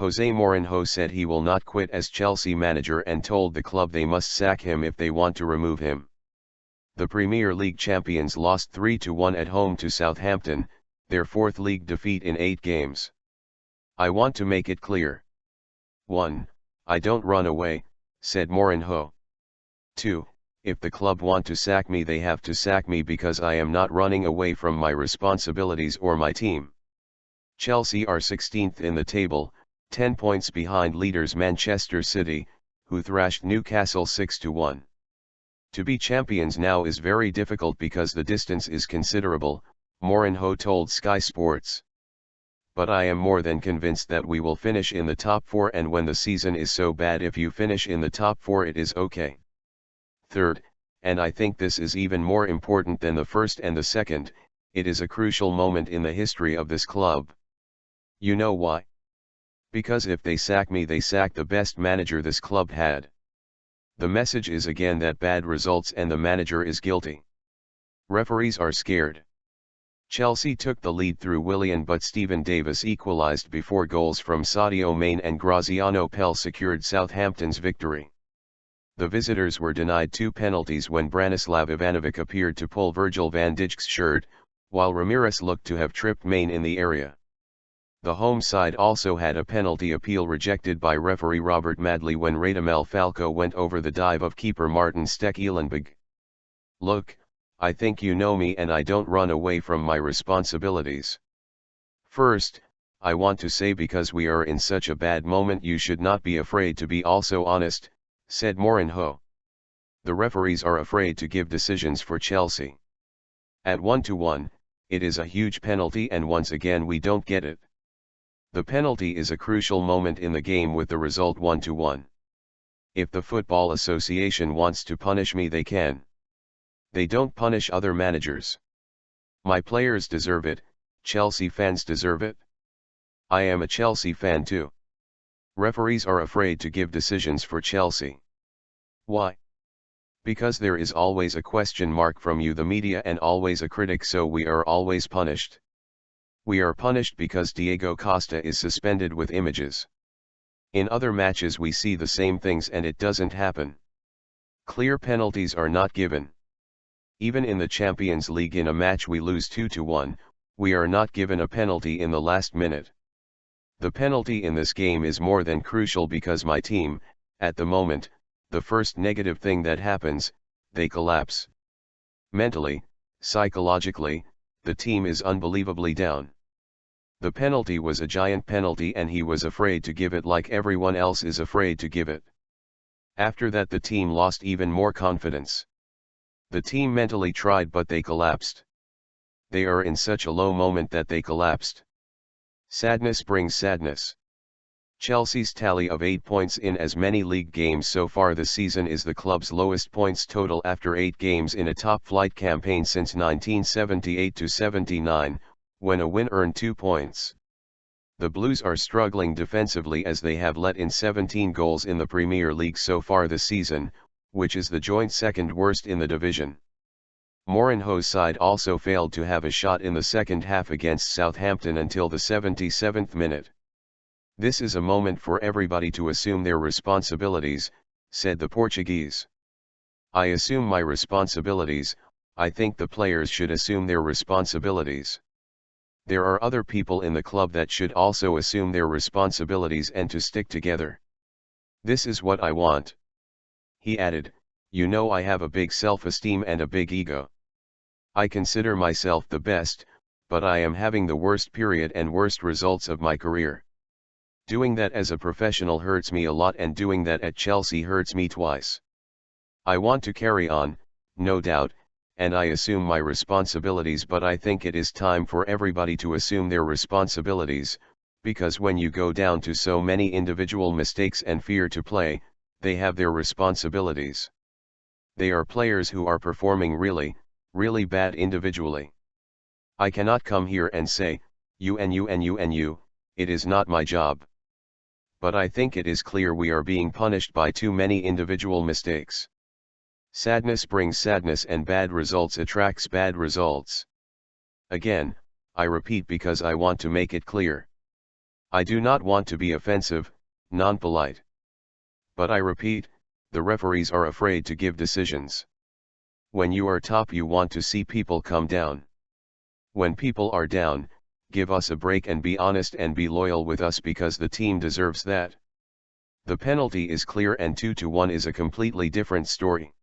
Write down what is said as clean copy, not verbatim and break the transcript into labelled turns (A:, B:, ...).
A: Jose Mourinho said he will not quit as Chelsea manager and told the club they must sack him if they want to remove him. The Premier League champions lost 3-1 at home to Southampton, their fourth league defeat in 8 games. I want to make it clear. 1. I don't run away, said Mourinho. 2. If the club want to sack me, they have to sack me because I am not running away from my responsibilities or my team. Chelsea are 16th in the table, 10 points behind leaders Manchester City, who thrashed Newcastle 6-1. To be champions now is very difficult because the distance is considerable, Mourinho told Sky Sports. But I am more than convinced that we will finish in the top 4, and when the season is so bad, if you finish in the top 4 it is okay. Third, and I think this is even more important than the first and the second, it is a crucial moment in the history of this club. You know why? Because if they sack me, they sack the best manager this club had. The message is again that bad results and the manager is guilty. Referees are scared. Chelsea took the lead through Willian, but Stephen Davis equalised before goals from Sadio Mane and Graziano Pelle secured Southampton's victory. The visitors were denied 2 penalties when Branislav Ivanovic appeared to pull Virgil van Dijk's shirt, while Ramirez looked to have tripped Mane in the area. The home side also had a penalty appeal rejected by referee Robert Madley when Radamel Falcao went over the dive of keeper Martin Stekelenburg. Look, I think you know me and I don't run away from my responsibilities. First, I want to say because we are in such a bad moment you should not be afraid to be also honest, said Mourinho. The referees are afraid to give decisions for Chelsea. At 1-1, it is a huge penalty and once again we don't get it. The penalty is a crucial moment in the game with the result 1-1. If the Football Association wants to punish me, they can. They don't punish other managers. My players deserve it, Chelsea fans deserve it. I am a Chelsea fan too. Referees are afraid to give decisions for Chelsea. Why? Because there is always a question mark from you, the media, and always a critic, so we are always punished. We are punished because Diego Costa is suspended with images. In other matches we see the same things and it doesn't happen. Clear penalties are not given. Even in the Champions League, in a match we lose 2-1, we are not given a penalty in the last minute. The penalty in this game is more than crucial because my team, at the moment, the first negative thing that happens, they collapse. Mentally, psychologically, the team is unbelievably down. The penalty was a giant penalty and he was afraid to give it like everyone else is afraid to give it. After that the team lost even more confidence. The team mentally tried but they collapsed. They are in such a low moment that they collapsed. Sadness brings sadness. Chelsea's tally of 8 points in as many league games so far this season is the club's lowest points total after 8 games in a top-flight campaign since 1978-79, when a win earned 2 points. The Blues are struggling defensively as they have let in 17 goals in the Premier League so far this season, which is the joint second worst in the division. Mourinho's side also failed to have a shot in the second half against Southampton until the 77th minute. This is a moment for everybody to assume their responsibilities, said the Portuguese. I assume my responsibilities, I think the players should assume their responsibilities. There are other people in the club that should also assume their responsibilities and to stick together. This is what I want. He added, you know I have a big self-esteem and a big ego. I consider myself the best, but I am having the worst period and worst results of my career. Doing that as a professional hurts me a lot and doing that at Chelsea hurts me twice. I want to carry on, no doubt, and I assume my responsibilities, but I think it is time for everybody to assume their responsibilities, because when you go down to so many individual mistakes and fear to play, they have their responsibilities. They are players who are performing really, really bad individually. I cannot come here and say, you and you and you and you, it is not my job. But I think it is clear we are being punished by too many individual mistakes. Sadness brings sadness and bad results attracts bad results. Again, I repeat because I want to make it clear. I do not want to be offensive, non-polite. But I repeat, the referees are afraid to give decisions. When you are top, you want to see people come down. When people are down, give us a break and be honest and be loyal with us, because the team deserves that. The penalty is clear and 2-1 is a completely different story.